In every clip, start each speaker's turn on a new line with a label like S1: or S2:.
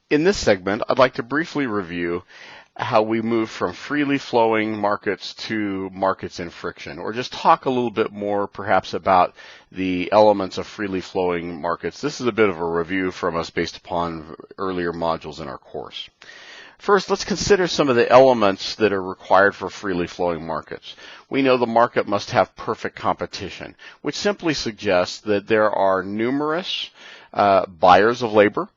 S1: In this segment, I'd like to briefly review how we move from freely flowing markets to markets in friction, or just talk a little bit more perhaps about the elements of freely flowing markets. This is a bit of a review from us based upon earlier modules in our course. First, let's consider some of the elements that are required for freely flowing markets. We know the market must have perfect competition, which simply suggests that there are numerous buyers of labor,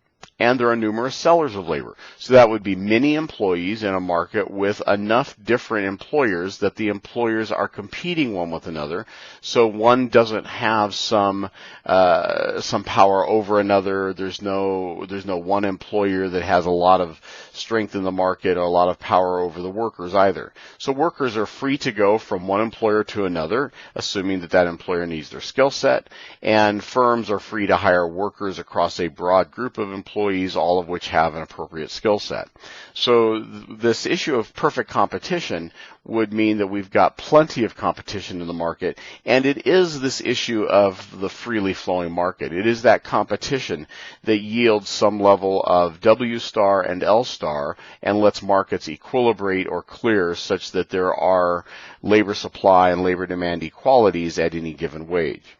S1: and there are numerous sellers of labor. So that would be many employees in a market with enough different employers that the employers are competing one with another. So one doesn't have some power over another. There's no one employer that has a lot of strength in the market or a lot of power over the workers either. So workers are free to go from one employer to another, assuming that that employer needs their skill set, and firms are free to hire workers across a broad group of employees, all of which have an appropriate skill set. So this issue of perfect competition would mean that we've got plenty of competition in the market, and it is this issue of the freely flowing market. It is that competition that yields some level of W star and L star and lets markets equilibrate or clear such that there are labor supply and labor demand equalities at any given wage.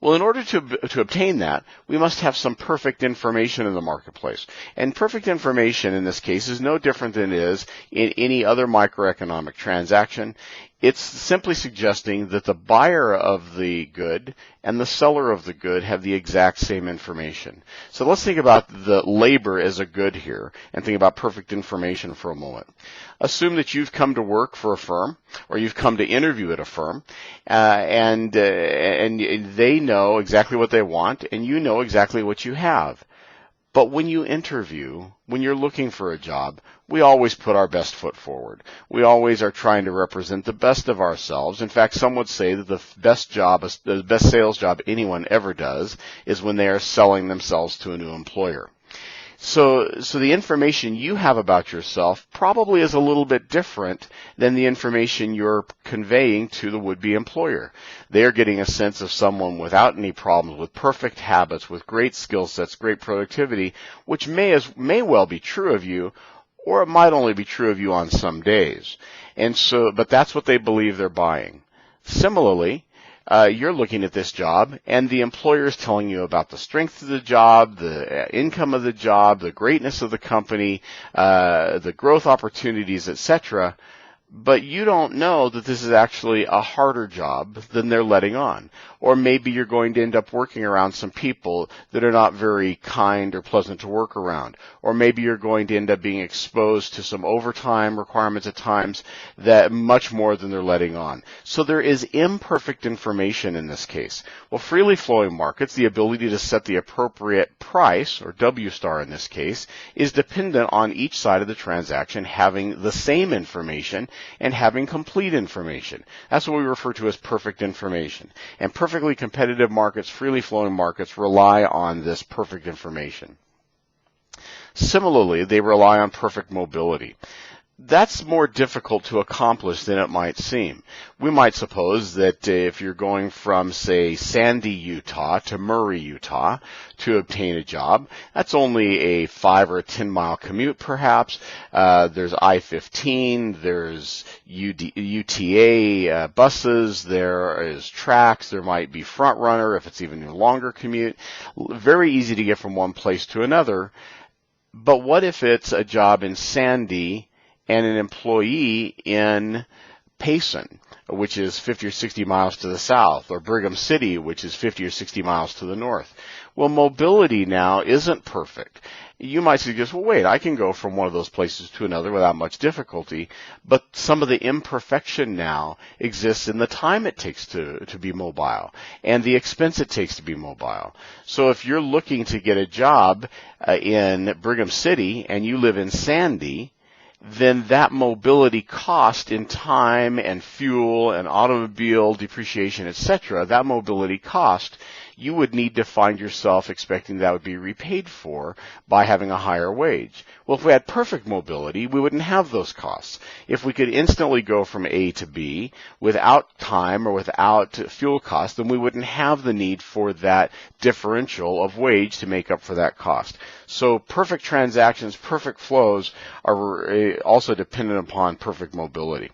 S1: Well, in order to obtain that, we must have some perfect information in the marketplace. And perfect information in this case is no different than it is in any other microeconomic transaction. It's simply suggesting that the buyer of the good and the seller of the good have the exact same information. So let's think about the labor as a good here and think about perfect information for a moment. Assume that you've come to work for a firm, or you've come to interview at a firm, and they know exactly what they want, and you know exactly what you have. But when you interview, when you're looking for a job, we always put our best foot forward. We always are trying to represent the best of ourselves. In fact, some would say that the best sales job anyone ever does is when they are selling themselves to a new employer. So the information you have about yourself probably is a little bit different than the information you're conveying to the would-be employer. They're getting a sense of someone without any problems, with perfect habits, with great skill sets, great productivity, which may well be true of you, or it might only be true of you on some days. But that's what they believe they're buying. Similarly, you're looking at this job, and the employer is telling you about the strength of the job, the income of the job, the greatness of the company, the growth opportunities, etc. But you don't know that this is actually a harder job than they're letting on. Or maybe you're going to end up working around some people that are not very kind or pleasant to work around. Or maybe you're going to end up being exposed to some overtime requirements at times that much more than they're letting on. So there is imperfect information in this case. Well, freely flowing markets, the ability to set the appropriate price, or W star in this case, is dependent on each side of the transaction having the same information and having complete information. That's what we refer to as perfect information. And perfectly competitive markets, freely flowing markets, rely on this perfect information. Similarly, they rely on perfect mobility. That's more difficult to accomplish than it might seem. We might suppose that if you're going from, say, Sandy, Utah to Murray, Utah to obtain a job, that's only a 5 or 10 mile commute perhaps. There's I-15, there's UTA buses, there is tracks, there might be front runner if it's even a longer commute. Very easy to get from one place to another. But what if it's a job in Sandy and an employee in Payson, which is 50 or 60 miles to the south, or Brigham City, which is 50 or 60 miles to the north? Well, mobility now isn't perfect. You might suggest, well, wait, I can go from one of those places to another without much difficulty, but some of the imperfection now exists in the time it takes to be mobile and the expense it takes to be mobile. So if you're looking to get a job in Brigham City and you live in Sandy, then that mobility cost in time and fuel and automobile depreciation, etc., that mobility cost you would need to find yourself expecting that would be repaid for by having a higher wage. Well, if we had perfect mobility, we wouldn't have those costs. If we could instantly go from A to B without time or without fuel costs, then we wouldn't have the need for that differential of wage to make up for that cost. So perfect transactions, perfect flows are also dependent upon perfect mobility.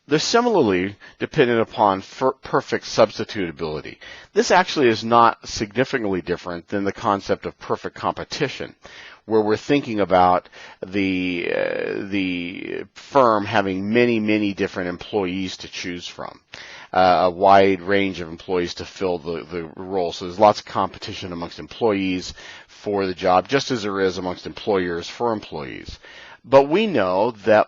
S1: They're similarly dependent upon perfect substitutability. This actually is not significantly different than the concept of perfect competition, where we're thinking about the firm having many different employees to choose from, a wide range of employees to fill the role. So there's lots of competition amongst employees for the job, just as there is amongst employers for employees. But we know that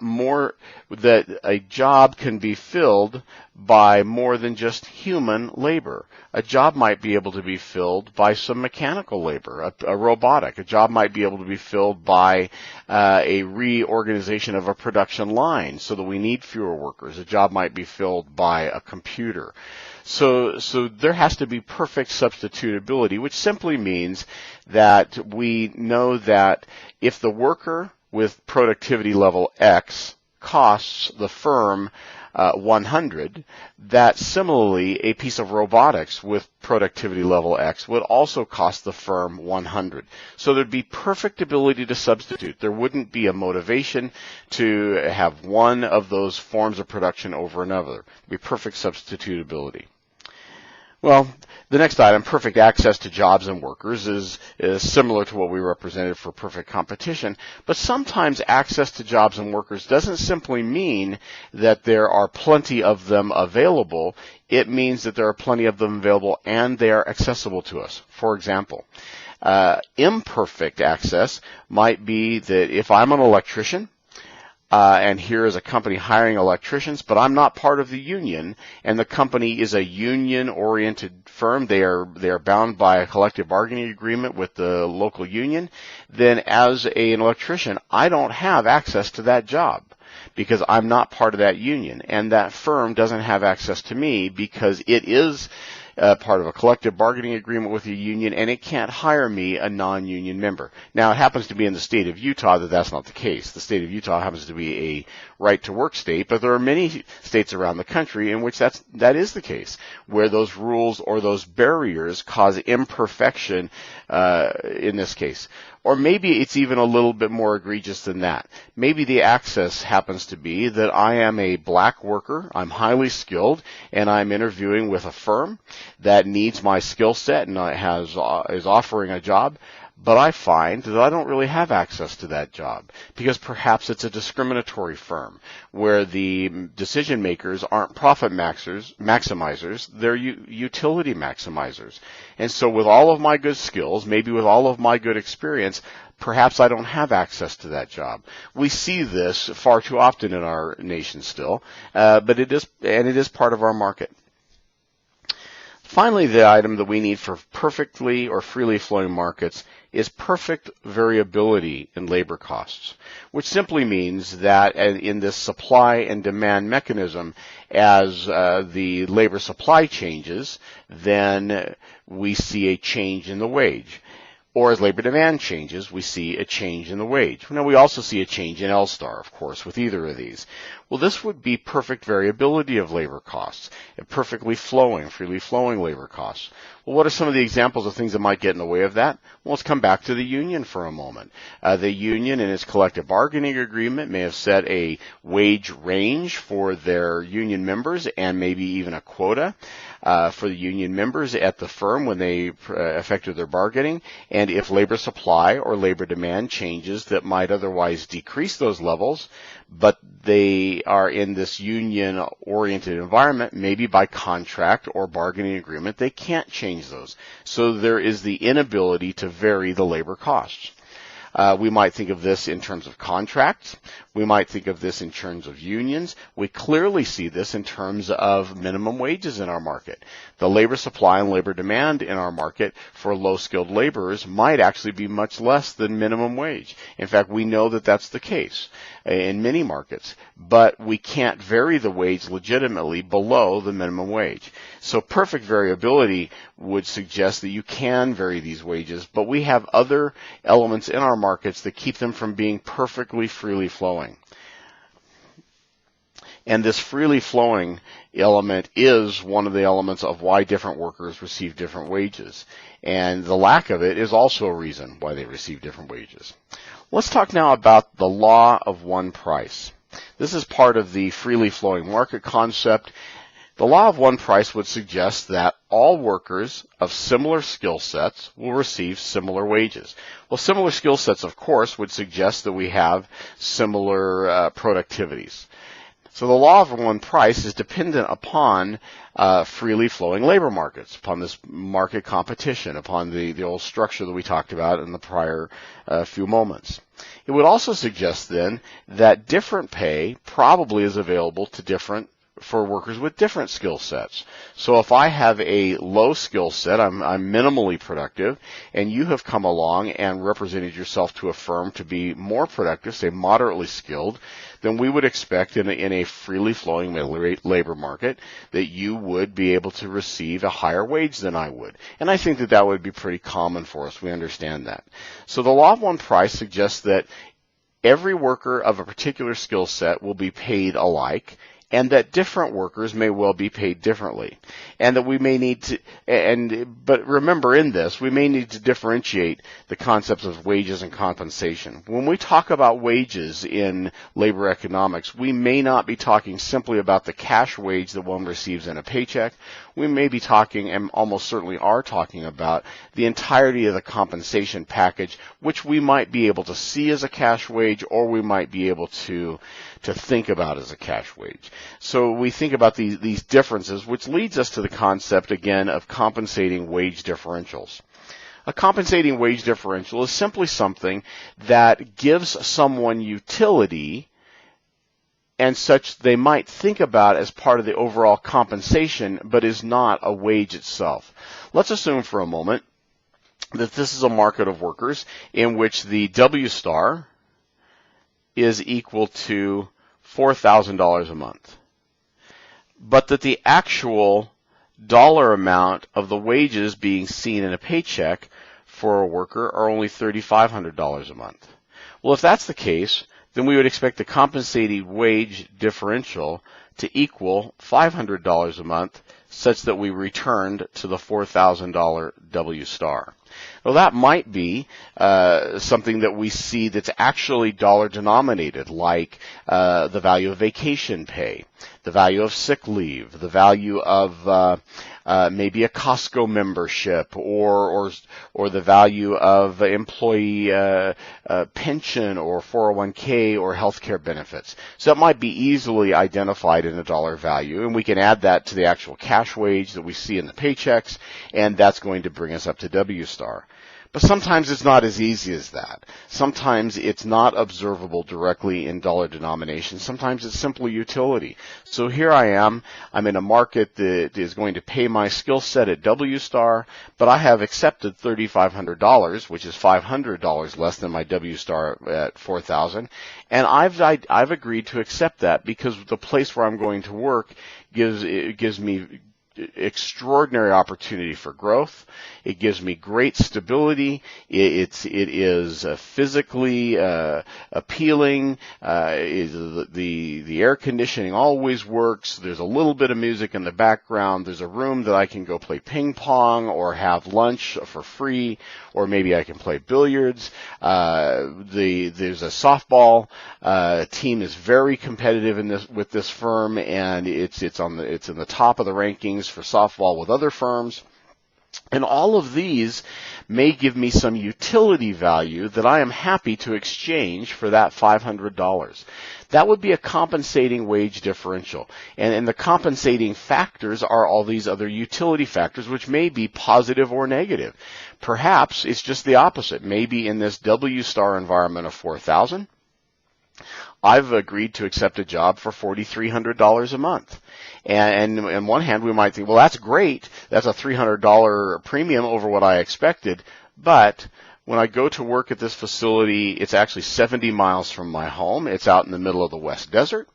S1: a job can be filled by more than just human labor. A job might be able to be filled by some mechanical labor, a robotic. A job might be able to be filled by a reorganization of a production line so that we need fewer workers. A job might be filled by a computer. So there has to be perfect substitutability, which simply means that we know that if the worker with productivity level X costs the firm 100, that similarly a piece of robotics with productivity level X would also cost the firm 100. So there'd be perfect ability to substitute. There wouldn't be a motivation to have one of those forms of production over another. There'd be perfect substitutability. Well, the next item, perfect access to jobs and workers, is similar to what we represented for perfect competition, but sometimes access to jobs and workers doesn't simply mean that there are plenty of them available. It means that there are plenty of them available and they are accessible to us. For example, imperfect access might be that if I'm an electrician, and here is a company hiring electricians, but I'm not part of the union, and the company is a union-oriented firm. They are bound by a collective bargaining agreement with the local union. Then as an electrician, I don't have access to that job because I'm not part of that union, and that firm doesn't have access to me because it is part of a collective bargaining agreement with the union, and it can't hire me, a non-union member. Now, it happens to be in the state of Utah that that's not the case. The state of Utah happens to be a right-to-work state, but there are many states around the country in which that is the case, where those rules or those barriers cause imperfection in this case. Or maybe it's even a little bit more egregious than that. Maybe the access happens to be that I am a black worker, I'm highly skilled, and I'm interviewing with a firm that needs my skill set and is offering a job, but I find that I don't really have access to that job because perhaps it's a discriminatory firm where the decision makers aren't profit maximizers, they're utility maximizers. And so with all of my good skills, maybe with all of my good experience, perhaps I don't have access to that job. We see this far too often in our nation still, but it is part of our market. Finally, the item that we need for perfectly or freely flowing markets is perfect variability in labor costs, which simply means that in this supply and demand mechanism, as the labor supply changes, then we see a change in the wage. Or as labor demand changes, we see a change in the wage. Now, we also see a change in L-star, of course, with either of these. Well, this would be perfect variability of labor costs, and perfectly flowing, freely flowing labor costs. Well, what are some of the examples of things that might get in the way of that? Well, let's come back to the union for a moment. The union in its collective bargaining agreement may have set a wage range for their union members and maybe even a quota for the union members at the firm when they effected their bargaining. And if labor supply or labor demand changes that might otherwise decrease those levels, but they are in this union-oriented environment, maybe by contract or bargaining agreement, they can't change those. So there is the inability to vary the labor costs. We might think of this in terms of contracts. We might think of this in terms of unions. We clearly see this in terms of minimum wages in our market. The labor supply and labor demand in our market for low-skilled laborers might actually be much less than minimum wage. In fact, we know that that's the case in many markets, but we can't vary the wage legitimately below the minimum wage. So perfect variability would suggest that you can vary these wages, but we have other elements in our markets that keep them from being perfectly freely flowing. And this freely flowing element is one of the elements of why different workers receive different wages. And the lack of it is also a reason why they receive different wages. Let's talk now about the law of one price. This is part of the freely flowing market concept. The law of one price would suggest that all workers of similar skill sets will receive similar wages. Well, similar skill sets, of course, would suggest that we have similar productivities. So the law of one price is dependent upon freely flowing labor markets, upon this market competition, upon the old structure that we talked about in the prior few moments. It would also suggest then that different pay probably is available to for workers with different skill sets. So if I have a low skill set, I'm minimally productive, and you have come along and represented yourself to a firm to be more productive, say moderately skilled, then we would expect in a freely flowing labor market that you would be able to receive a higher wage than I would. And I think that that would be pretty common for us. We understand that. So the law of one price suggests that every worker of a particular skill set will be paid alike, and that different workers may well be paid differently. And that we may need to, but remember in this, we may need to differentiate the concepts of wages and compensation. When we talk about wages in labor economics, we may not be talking simply about the cash wage that one receives in a paycheck. We may be talking, and almost certainly are talking about, the entirety of the compensation package, which we might be able to see as a cash wage, or we might be able to think about as a cash wage. So we think about these differences, which leads us to the concept, again, of compensating wage differentials. A compensating wage differential is simply something that gives someone utility and such they might think about as part of the overall compensation, but is not a wage itself. Let's assume for a moment that this is a market of workers in which the W star is equal to $4,000 a month, but that the actual dollar amount of the wages being seen in a paycheck for a worker are only $3,500 a month. Well, if that's the case, then we would expect the compensating wage differential to equal $500 a month, such that we returned to the $4,000 W star. Well, that might be something that we see that's actually dollar denominated, like the value of vacation pay, the value of sick leave, the value of maybe a Costco membership, or the value of employee pension or 401k or healthcare benefits. So that might be easily identified in a dollar value, and we can add that to the actual cash wage that we see in the paychecks, and that's going to bring us up to W star. But sometimes it's not as easy as that. Sometimes it's not observable directly in dollar denomination. Sometimes it's simply utility. So here I am. I'm in a market that is going to pay my skill set at W star, but I have accepted $3,500, which is $500 less than my W star at $4,000, and I've agreed to accept that because the place where I'm going to work gives me extraordinary opportunity for growth. It gives me great stability. It is physically appealing. The air conditioning always works. There's a little bit of music in the background. There's a room that I can go play ping pong or have lunch for free, or maybe I can play billiards. There's a softball team is very competitive with this firm, and it's in the top of the rankings for softball with other firms. And all of these may give me some utility value that I am happy to exchange for that $500. That would be a compensating wage differential. And the compensating factors are all these other utility factors, which may be positive or negative. Perhaps it's just the opposite. Maybe in this W star environment of 4,000, I've agreed to accept a job for $4,300 a month. And on one hand, we might think, well, that's great. That's a $300 premium over what I expected. But when I go to work at this facility, it's actually 70 miles from my home. It's out in the middle of the West Desert.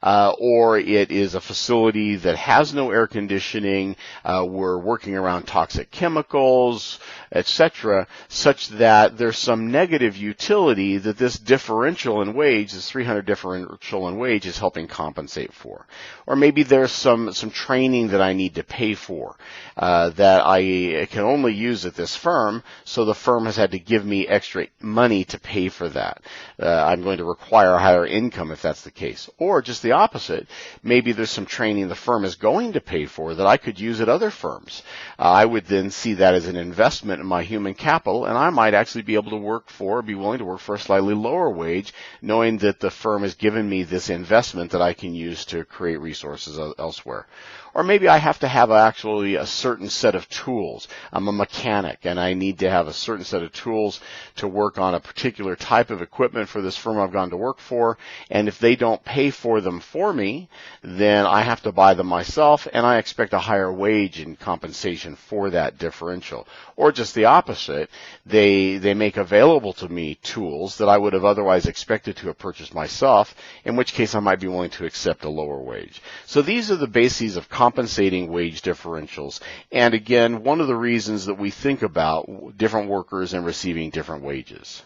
S1: Or it is a facility that has no air conditioning. We're working around toxic chemicals, etc., such that there's some negative utility that this differential in wage, this 300 differential in wage, is helping compensate for. Or maybe there's some training that I need to pay for that I can only use at this firm, so the firm has had to give me extra money to pay for that. I'm going to require a higher income if that's the case. Or just the opposite. Maybe there's some training the firm is going to pay for that I could use at other firms. I would then see that as an investment in my human capital, and I might actually be able to be willing to work for a slightly lower wage, knowing that the firm has given me this investment that I can use to create resources elsewhere. Or maybe I have to have actually a certain set of tools. I'm a mechanic and I need to have a certain set of tools to work on a particular type of equipment for this firm I've gone to work for. And if they don't pay for them for me, then I have to buy them myself, and I expect a higher wage in compensation for that differential. Or just the opposite, they make available to me tools that I would have otherwise expected to have purchased myself, in which case I might be willing to accept a lower wage. So these are the bases of compensating wage differentials. And again, one of the reasons that we think about different workers and receiving different wages.